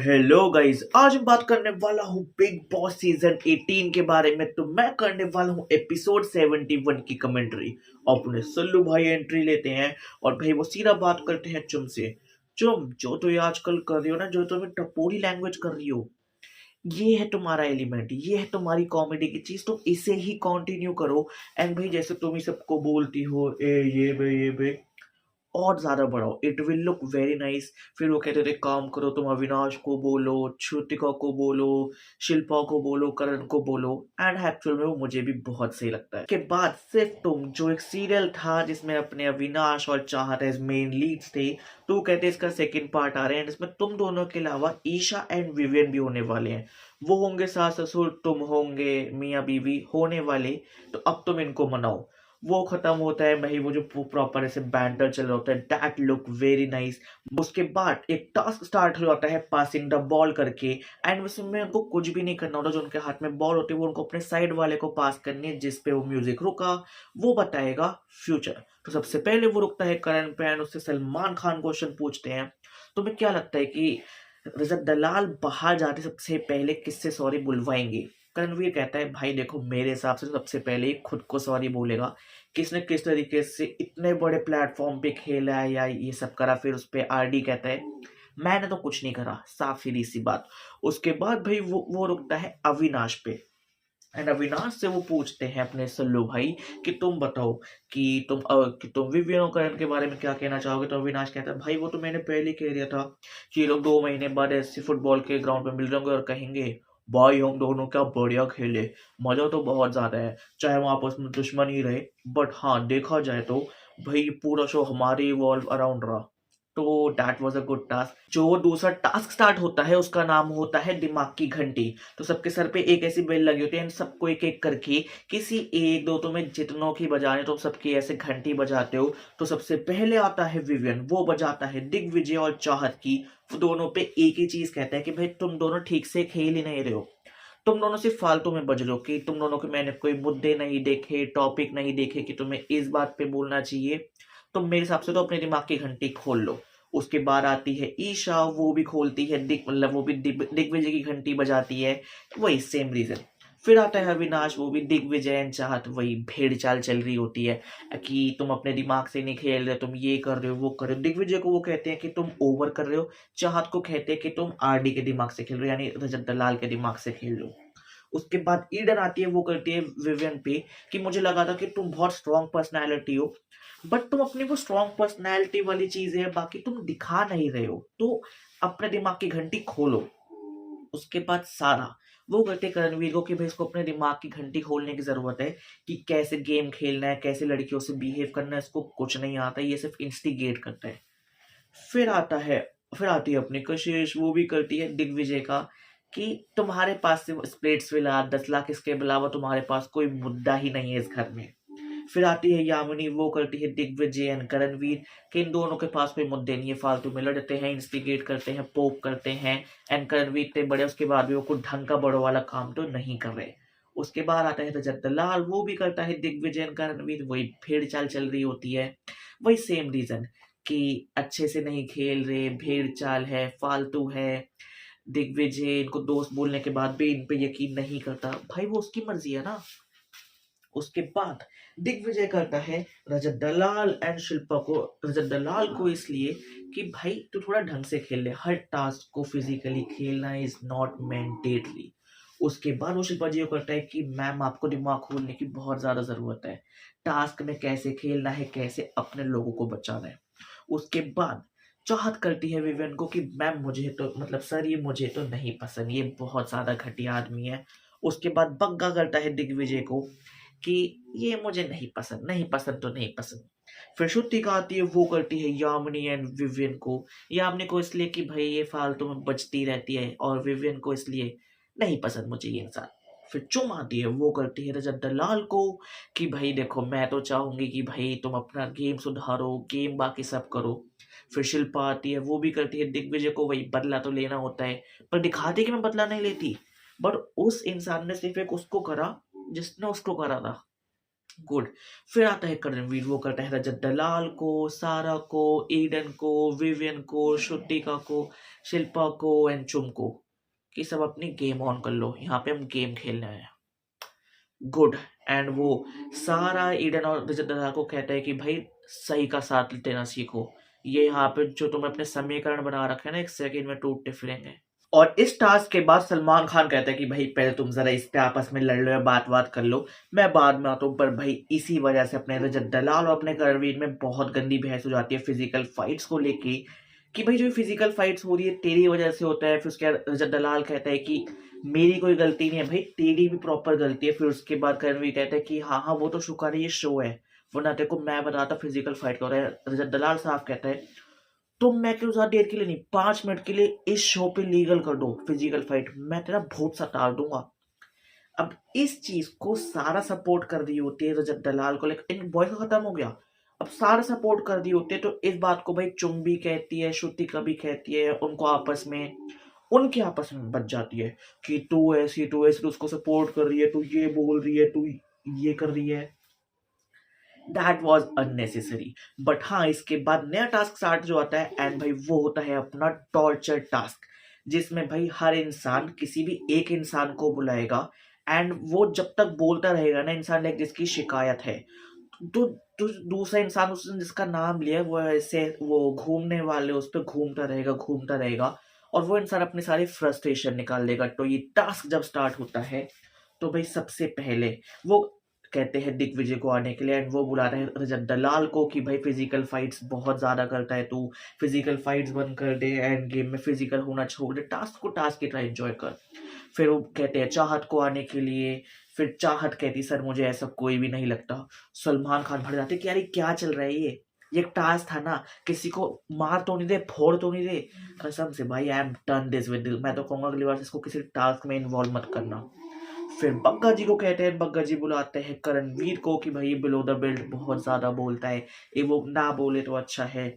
Hello guys, आज मैं बात करने वाला हूँ बिग बॉस सीजन 18 के बारे में। तो मैं करने वाला हूँ एपिसोड 71 की कमेंट्री। अपने सल्लू भाई एंट्री लेते हैं और भाई वो सीधा बात करते हैं चुम से। चुम, जो तो ये आजकल कर रही हो ना, जो तुम्हें टपोरी लैंग्वेज कर रही हो, ये है तुम्हारा एलिमेंट, ये है तुम्हारी कॉमेडी की चीज, तुम इसे ही कंटिन्यू करो। एंड भाई जैसे तुम ही सबको बोलती हो ए ये बे, और ज़्यादा बढ़ाओ, it will look very nice. फिर वो कहते थे काम करो, तुम अविनाश को बोलो, श्रुतिका को बोलो, शिल्पा को बोलो, करण को बोलो। एंड एक्चुअल में वो मुझे भी बहुत सही लगता है। के बाद सिर्फ तुम, जो एक सीरियल था जिसमें अपने अविनाश और चाहत एज मेन लीड्स थे, तो कहते इसका सेकंड पार्ट आ रहे हैं जिसमें तुम दोनों के अलावा ईशा एंड विवियन भी होने वाले हैं। वो होंगे सास ससुर, तुम होंगे मियाँ बीवी होने वाले। तो अब तुम इनको मनाओ। वो खत्म होता है भाई, वो जो प्रॉपर ऐसे बैंटर चल रहा होता है, दैट लुक वेरी नाइस। उसके बाद एक टास्क स्टार्ट हो जाता है पासिंग द बॉल करके। एंड उसमें उनको कुछ भी नहीं करना होता, जो उनके हाथ में बॉल होती है वो उनको अपने साइड वाले को पास करनी है, जिस पे वो म्यूजिक रुका वो बताएगा फ्यूचर। तो सबसे पहले वो रुकता है करण पे एंड उससे सलमान खान क्वेश्चन पूछते हैं, तुम्हें क्या लगता है कि रजत दलाल बाहर जाते सबसे पहले किससे सॉरी बुलवाएंगे? करणवीर कहता है भाई देखो, मेरे हिसाब से सबसे पहले ही खुद को सॉरी बोलेगा। किसने किस तरीके से इतने बड़े प्लेटफॉर्म पे खेला है या ये सब करा। फिर उस पे आरडी कहता है मैंने तो कुछ नहीं करा, साफ सीधी सी बात। उसके बाद भाई वो रुकता है अविनाश पे। एंड अविनाश से वो पूछते हैं अपने सल्लू भाई कि तुम बताओ कि तुम विवियन और करण के बारे में क्या कहना चाहोगे। तो अविनाश कहता है भाई वो तो मैंने पहले ही कह दिया था कि ये लोग 2 महीने बाद ऐसे फुटबॉल के ग्राउंड पे मिल रहे होंगे और कहेंगे भाई हम दोनों क्या बढ़िया खेले, मजा तो बहुत ज्यादा है, चाहे वो आपस में दुश्मन ही रहे। बट हाँ, देखा जाए तो भाई पूरा शो हमारे इवॉल्व अराउंड रहा। तो that was a good task. जो दूसरा टास्क स्टार्ट होता है उसका नाम होता है दिमाग की घंटी। तो सबके सर पे एक ऐसी बेल लगी होती है, सबको एक एक करके किसी एक दो, तुम्हें जितनों की बजाने तुम सबकी ऐसे घंटी बजाते हो। तो सबसे पहले आता है विवियन, वो बजाता है दिग्विजय और चाहत की। वो दोनों पे एक ही चीज कहता है कि भाई तुम दोनों ठीक से खेल ही नहीं रहे हो, तुम दोनों सिर्फ फालतू में बज रहे हो, कि तुम दोनों के मैंने कोई मुद्दे नहीं देखे, टॉपिक नहीं देखे कि तुम्हें इस बात पे बोलना चाहिए। तुम मेरे हिसाब से तो अपने दिमाग की घंटी खोल लो। उसके बाद आती है ईशा, वो भी खोलती है मतलब वो भी दिग्विजय की घंटी बजाती है। वही सेम रीजन। फिर आता है अविनाश, वो भी दिग्विजय एंड चाहत, वही भेड़ चाल चल रही होती है कि तुम अपने दिमाग से नहीं खेल रहे, तुम ये कर रहे हो वो कर रहे हो। दिग्विजय को वो कहते हैं कि तुम ओवर कर रहे हो, चाहत को कहते हैं कि तुम आरडी के दिमाग से खेल रहे हो, यानी रजत दलाल के दिमाग से खेल रहे हो। उसके बाद ईडन आती है, वो करती है विवियन पे कि मुझे लगा था कि तुम बहुत स्ट्रॉन्ग पर्सनैलिटी हो, बट तुम अपनी वो स्ट्रॉन्ग पर्सनैलिटी वाली चीज है बाकी तुम दिखा नहीं रहे हो, तो अपने दिमाग की घंटी खोलो। उसके बाद सारा वो कहते हैं करणवीर को कि भाई इसको अपने दिमाग की घंटी खोलने की जरूरत है, कि कैसे गेम खेलना है, कैसे लड़कियों से बिहेव करना है, इसको कुछ नहीं आता, ये सिर्फ इंस्टिगेट करता है। फिर आता है फिर आती है अपनी कशिश, वो भी करती है दिग्विजय का कि तुम्हारे पास से स्प्लिट्स विला 10 लाख, इसके अलावा तुम्हारे पास कोई मुद्दा ही नहीं है इस घर में। फिर आती है यामिनी, वो करती है दिग्विजय एंड करणवीर कि इन दोनों के पास कोई मुद्दे नहीं है, फालतू में लड़ते हैं, इंस्टिगेट करते हैं, पोक करते हैं। एंड करणवीर इतने बड़े, उसके बाद भी वो कुछ ढंग का बड़ो वाला काम तो नहीं कर रहे। उसके बाद आता है रजत दलाल, वो भी करता है दिग्विजय एंड करणवीर, वही भेड़ चाल चल रही होती है। वही सेम रीजन कि अच्छे से नहीं खेल रहे, भेड़ चाल है, फालतू है। दिग्विजय इनको दोस्त बोलने के बाद भी इन पे यकीन नहीं करता, भाई वो उसकी मर्जी है ना। उसके बाद दिग्विजय करता है रजत दलाल को इसलिए कि भाई तू थोड़ा ढंग से खेल ले, हर टास्क को फिजिकली खेलना इज नॉट मैंडेटरी। उसके बाद वो शिल्पा जी को करता है कि मैम आपको दिमाग खोलने की बहुत ज्यादा जरूरत है, टास्क में कैसे खेलना है, कैसे अपने लोगों को बचाना है। उसके बाद चाहत करती है विवेन को कि मैम मुझे तो मतलब सर ये मुझे तो नहीं पसंद, ये बहुत ज्यादा घटिया आदमी है। उसके बाद बग्गा करता है दिग्विजय को कि ये मुझे नहीं पसंद, नहीं पसंद तो नहीं पसंद। फिर श्रुतिका आती है, वो करती है यामिनी एंड विवियन को। यामिनी को इसलिए कि भाई ये फालतू में बचती रहती है, और विवियन को इसलिए नहीं पसंद मुझे ये इंसान। फिर चुम आती है, वो करती है रजत दलाल को कि भाई देखो मैं तो चाहूंगी कि भाई तुम अपना गेम सुधारो, गेम बाकी सब करो। फिर शिल्पा आती है, वो भी करती है दिग्विजय को, वही बदला तो लेना होता है, पर दिखाती कि मैं बदला नहीं लेती। बट उस इंसान ने सिर्फ एक उसको करा जिसने उसको करा था। गुड। फिर आता है करणवीर, वो करता है रजत दलाल को, सारा को, ईडन को, विवियन को, श्रुतिका को, शिल्पा को एंड चुम को कि सब अपनी गेम ऑन कर लो, यहाँ पे हम गेम खेलने आए हैं। गुड। एंड वो सारा ईडन और रजत दलाल को कहता है कि भाई सही का साथ देना सीखो, ये यहाँ पे जो तुम अपने समीकरण बना रखे हैं ना, एक सेकंड में टूटते फिरेंगे। और इस टास्क के बाद सलमान खान कहता है कि भाई पहले तुम जरा इस पे आपस में लड़ लो या बात कर लो, मैं बाद में आता हूँ। पर भाई इसी वजह से अपने रजत दलाल और अपने करणवीर में बहुत गंदी बहस हो जाती है फिजिकल फाइट्स को लेके, कि भाई जो फिजिकल फाइट्स हो रही है तेरी वजह से होता है। फिर उसके बाद रजत दलाल कहता है कि मेरी कोई गलती नहीं है भाई, तेरी भी प्रॉपर गलती है। फिर उसके बाद करणवीर कहता है कि हाँ हाँ वो तो शुक्र है ये शो है, वरना तेरे को मैं बताता फिजिकल फाइट हो रहा है। रजत दलाल साहब कहता है तुम मैं क्यों ज्यादा देर के लिए नहीं, 5 मिनट के लिए इस शो पे लीगल कर दो फिजिकल फाइट, मैं तेरा भूत सतार दूंगा। अब इस चीज को सारा सपोर्ट कर रही होती है रजत दलाल को, लेकिन इन बॉयज का खत्म हो गया। अब सारा सपोर्ट कर रही होती है, तो इस बात को भाई चुम भी कहती है, श्रुतिका भी कहती है, उनको आपस में उनके आपस में बच जाती है कि तू ऐसी तो उसको सपोर्ट कर रही है, तू ये बोल रही है, तू ये कर रही है। That was unnecessary. बट हाँ, इसके बाद नया टास्क स्टार्ट जो आता है एंड भाई वो होता है अपना टॉर्चर टास्क, जिसमें भाई हर इंसान किसी भी एक इंसान को बुलाएगा एंड वो जब तक बोलता रहेगा ना इंसान, लाइक जिसकी शिकायत है, तो दूसरा इंसान उसने जिसका नाम लिया है वो ऐसे वो घूमने वाले उस पर घूमता रहेगा और वो इंसान अपनी सारी फ्रस्ट्रेशन निकाल देगा। तो ये टास्क जब स्टार्ट होता है तो भाई सबसे पहले वो कहते हैं दिग्विजय को आने के लिए एंड वो बुला रहे हैं रजत दलाल को कि भाई फिजिकल फाइट्स बहुत ज्यादा करता है तू, फिजिकल फाइट्स बंद कर दे एंड गेम में फिजिकल होना छोड़ दे, टास्क को टास्क की तरह एंजॉय कर। फिर वो कहते हैं चाहत को आने के लिए, फिर चाहत कहती सर मुझे ऐसा कोई भी नहीं लगता। सलमान खान भर जाते कि यार ये क्या चल रहा है, ये एक टास्क था ना, किसी को मार तो नहीं दे, फोड़ तो नहीं दे। कसम से भाई I am done this with, मैं तो कहूंगा अगली बार से इसको किसी टास्क में इन्वॉल्व मत करना। फिर बग्गा जी को कहते हैं, बग्गा जी बुलाते हैं करणवीर को कि भाई बिलो द बेल्ट बहुत ज्यादा बोलता है, ये वो ना बोले तो अच्छा है।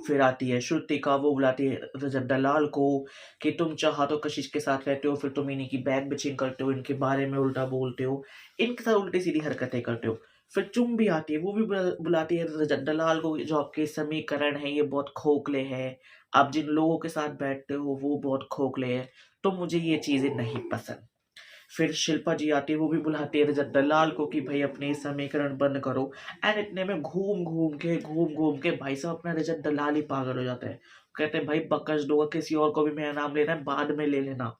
फिर आती है श्रुतिका, वो बुलाती है रजत दलाल को कि तुम चाह तो कशिश के साथ रहते हो, फिर तुम इन्हीं की बैग बिचिंग करते हो, इनके बारे में उल्टा बोलते हो, इनके साथ उल्टी सीधी हरकतें करते हो। फिर चुम भी आती है, वो भी बुलाती है रजत दलाल को, जो आपके समीकरण है ये बहुत खोखले हैं, आप जिन लोगों के साथ बैठते हो वो बहुत खोखले हैं, तो मुझे ये चीजें नहीं पसंद। फिर शिल्पा जी आती है, वो भी बुलाती है रजत दलाल को कि भाई अपने समीकरण बंद करो। एंड इतने में घूम घूम के भाई साहब अपना रजत दलाल ही पागल हो जाता है, कहते हैं भाई बकस दूंगा, किसी और को भी मेरा नाम लेना है बाद में ले लेना।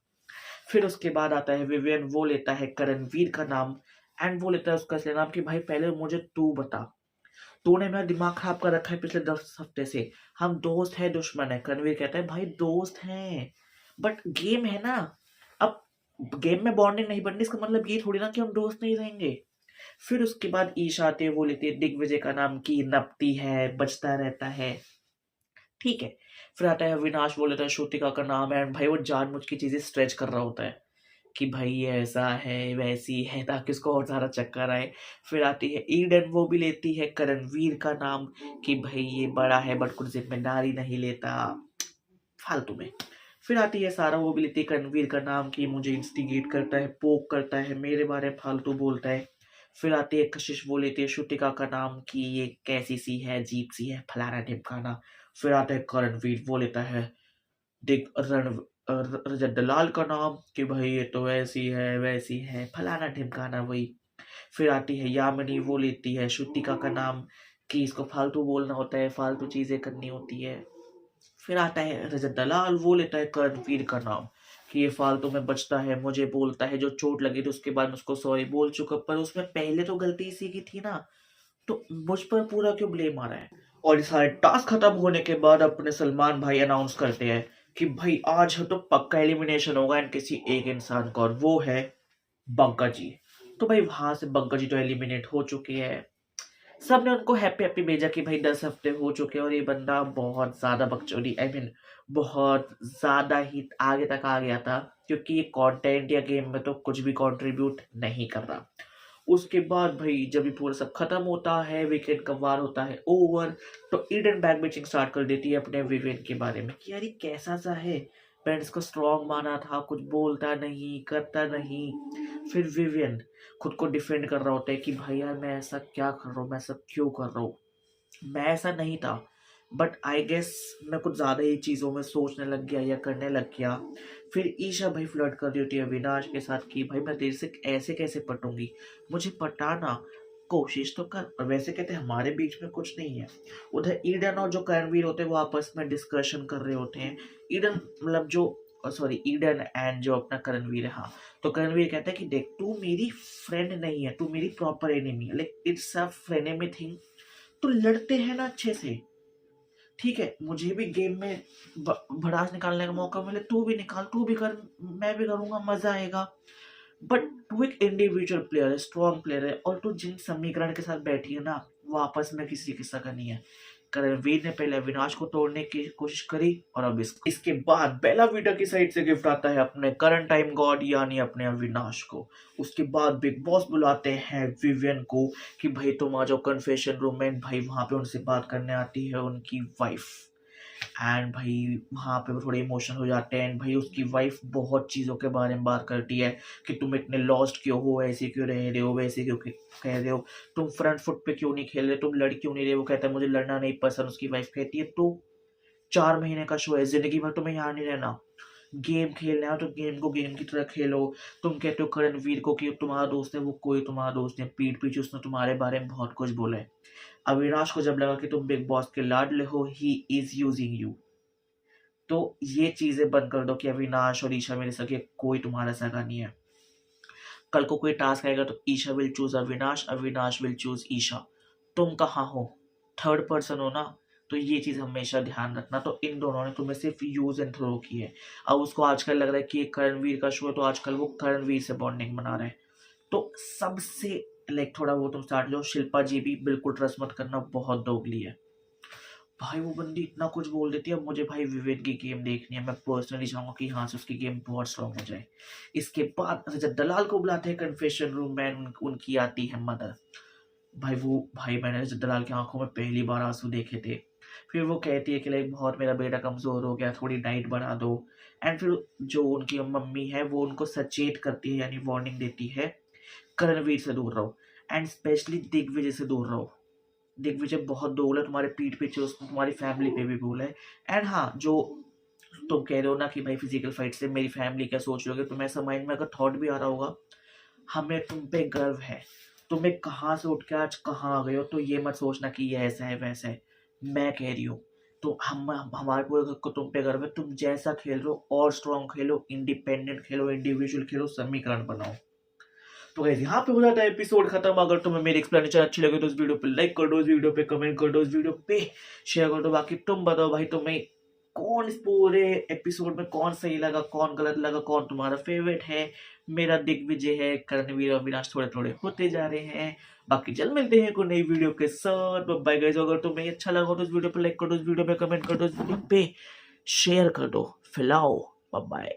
फिर उसके बाद आता है विवियन, वो लेता है करणवीर का नाम एंड वो लेता है उसका असली नाम कि भाई पहले मुझे तू बता, तूने मेरा दिमाग खराब कर रखा है पिछले 10 हफ्ते से, हम दोस्त है दुश्मन है। करणवीर कहता है भाई दोस्त हैं बट गेम है ना, अब गेम में बॉन्डिंग नहीं बननी इसका मतलब ये थोड़ी ना कि हम दोस्त नहीं रहेंगे। फिर उसके बाद ईशा आती है, वो लेती है दिग्विजय का नाम की नपती है, बचता रहता है, ठीक है। फिर आता है अविनाश, वो लेता है श्रुतिका का नाम है एंड भाई वो जानबूझ की चीजें स्ट्रेच कर रहा होता है कि भाई ये ऐसा है वैसी है ताकि उसको और सारा चक्कर आए। फिर आती है ईडन, वो भी लेती है करणवीर का नाम कि भाई ये बड़ा है बट कुछ जिम्मेदारी नहीं लेता, फालतू में। फिर आती है सारा, वो भी लेती है करणवीर का नाम कि मुझे इंस्टिगेट करता है, पोक करता है, मेरे बारे में फालतू बोलता है। फिर आती है कशिश, वो लेती है श्रुतिका का नाम कि ये कैसी सी है, अजीब सी है, फलाना ढिमकाना। फिर आता है करणवीर, वो लेता है दिग रण रजत दलाल का नाम कि भाई ये तो ऐसी है वैसी है, फलाना ढिमकाना वही। फिर आती है यामिनी, वो लेती है श्रुतिका का नाम कि इसको फालतू बोलना होता है, फालतू चीजें करनी होती है। फिर आता है रजत दलाल, वो लेता है करणवीर का नाम कि ये फालतू में बचता है, मुझे बोलता है, जो चोट लगी थी उसके बाद मैं उसको सॉरी बोल चुका, पर उसमें पहले तो गलती इसी की थी ना, तो मुझ पर पूरा क्यों ब्लेम आ रहा है। और ये सारे टास्क खत्म होने के बाद अपने सलमान भाई अनाउंस करते हैं कि भाई आज तो पक्का एलिमिनेशन होगा एंड किसी एक इंसान का, और वो है बग्गा जी। तो भाई वहां से बग्गा जी तो एलिमिनेट हो चुके हैं, सबने उनको हैप्पी हैप्पी भेजा कि भाई 10 हफ्ते हो चुके हैं और ये बंदा बहुत ज्यादा बकचोदी, आई मीन बहुत ज्यादा ही आगे तक आ गया था, क्योंकि ये कंटेंट या गेम में तो कुछ भी कंट्रीब्यूट नहीं कर रहा। उसके बाद भाई जब ये पूरा सब खत्म होता है, वीकेंड का वार होता है ओवर, तो ईडन बैक बेचिंग स्टार्ट कर देती है अपने विवेन के बारे में कि यार ये कैसा सा है, पेरेंट्स को स्ट्रॉन्ग माना था, कुछ बोलता नहीं, करता नहीं। फिर विवियन खुद को डिफेंड कर रहा होता है कि भाई यार मैं ऐसा क्या कर रहा हूँ, मैं सब क्यों कर रहा हूँ, मैं ऐसा नहीं था। बट आई गेस मैं कुछ ज़्यादा ही चीज़ों में सोचने लग गया या करने लग गया। फिर ईशा भाई फ्लर्ट कर रही होती है अविनाश के साथ कि भाई मैं तेरे से ऐसे कैसे पटूंगी, मुझे पटाना, कोशिश तो कर। और वैसे कहते हैं हमारे बीच में कुछ नहीं है। उधर ईडन और जो करणवीर होते हैं वो आपस में डिस्कशन कर रहे होते हैं। ईडन मतलब जो सॉरी ईडन एंड जो अपना करणवीर है, हाँ, तो करणवीर कहता है कि देख तू मेरी फ्रेंड नहीं है, तू मेरी प्रॉपर एनिमी है, like it's a frenemy thing. तो लड़ते हैं ना अच्छे से, ठीक है, मुझे भी गेम में भड़ास निकालने का मौका मिले, तू भी निकाल, तू भी कर, मैं भी करूंगा, मजा आएगा। बट तू एक इंडिविजुअल प्लेयर है, स्ट्रॉन्ग प्लेयर है, और तू जिन समीकरण के साथ बैठी है ना वो आपस में किसी के सगा नहीं है। करणवीर ने पहले अविनाश को तोड़ने की कोशिश करी, और अब इसके बाद बेला वीटा की साइड से गिफ्ट आता है अपने करंट टाइम गॉड यानी अपने अविनाश को। उसके बाद बिग बॉस बुलाते हैं विवियन को कि भाई तुम आ जाओ कन्फेशन रूम में। भाई वहां पे उनसे बात करने आती है उनकी वाइफ, एंड भाई वहाँ पे वो थोड़े इमोशनल हो जाते हैं। एंड भाई उसकी वाइफ बहुत चीज़ों के बारे में बात करती है कि तुम इतने लॉस्ट क्यों हो, ऐसे क्यों रह रहे हो, वैसे क्यों कह रहे हो, तुम फ्रंट फुट पे क्यों नहीं खेल रहे, तुम लड़ क्यों नहीं रहे। वो कहता है मुझे लड़ना नहीं पसंद। उसकी वाइफ कहती है तो 4 महीने का शो है, जिंदगी भर तुम्हें यहाँ नहीं रहना, गेम खेलना है तो गेम को गेम की तरह खेलो। तुम कहते हो करणवीर को कि तुम्हारा दोस्त है, वो कोई तुम्हारा दोस्त नहीं, पीठ पीछे उसने तुम्हारे बारे में बहुत कुछ बोला है। अविनाश को जब लगा कि तुम बिग बॉस के लाडले हो, ही इज यूजिंग यू। तो ये चीजें बंद कर दो कि अविनाश और ईशा मेरे सके, कोई तुम्हारा सगा नहीं है। कल को कोई टास्क आएगा तो Isha will choose Avinash, Avinash will choose Isha. तुम कहाँ हो, थर्ड पर्सन हो ना, तो ये चीज हमेशा ध्यान रखना। तो इन दोनों ने तुम्हें सिर्फ यूज एंड थ्रो की है। अब उसको आजकल लग रहा है कि ये करणवीर का शो है, तो आजकल वो करणवीर से बॉन्डिंग बना रहे हैं। तो सबसे लाइक थोड़ा वो तुम स्टार्ट लो। शिल्पा जी भी बिल्कुल ट्रस्ट मत करना, बहुत दोगली है भाई। वो बंदी इतना कुछ बोल देती है। अब मुझे भाई विवेक की गेम देखनी है, मैं पर्सनली चाहूंगा कि यहाँ से उसकी गेम बहुत स्ट्रॉन्ग हो जाए। इसके बाद जब दलाल को बुलाते हैं कन्फेशन रूम में, उनकी आती है मदर। भाई मैंने जब दलाल की आंखों में पहली बार आंसू देखे थे। फिर वो कहती है कि लाइक बहुत मेरा बेटा कमजोर हो गया, थोड़ी डाइट बढ़ा दो। एंड फिर जो उनकी मम्मी है वो उनको सचेत करती है, यानी वार्निंग देती है, करणवीर से दूर रहो, एंड स्पेशली दिग्विजय से दूर रहो। दिग्विजय बहुत दोगला, तुम्हारे पीठ पीछे उसको तुम्हारी फैमिली पे भी बोला है। एंड हाँ, जो तुम कह रहे हो ना कि भाई फिजिकल फाइट से मेरी फैमिली क्या सोच लोगे, तुम्हें ऐसा माइंड में अगर थॉट भी आ रहा होगा, हमें तुम पे गर्व है। तुम्हें कहाँ से उठ के आज कहाँ आ गए हो, तो ये मत सोचना कि ये ऐसा है वैसा है। मैं कह रही हूँ तो हमारे पूरे घर को तुम पे गर्व है। तुम जैसा खेल रहे हो और स्ट्रॉन्ग खेलो, इंडिपेंडेंट खेलो, इंडिविजुअल खेलो, समीकरण बनाओ। तो गाइस यहाँ पे हो जाता है एपिसोड खत्म। अगर तुम्हें मेरी एक्सप्लेनेशन अच्छी लगे तो इस वीडियो पे लाइक कर दो, इस वीडियो पे कमेंट कर दो, इस वीडियो पे शेयर कर दो। बाकी तुम बताओ भाई तुम्हें कौन इस पूरे एपिसोड में कौन सही लगा, कौन गलत लगा, कौन तुम्हारा फेवरेट है। मेरा दिग्विजय है, करणवीर और अविनाश थोड़े थोड़े होते जा रहे हैं। बाकी जल्द मिलते हैं कोई नई वीडियो के साथ। Bye guys. अगर तुम्हें अच्छा लगा तो इस वीडियो पे लाइक कर दो, इस वीडियो पे कमेंट कर दो, इस वीडियो पे शेयर कर दो। फिलहाल बाय बाय।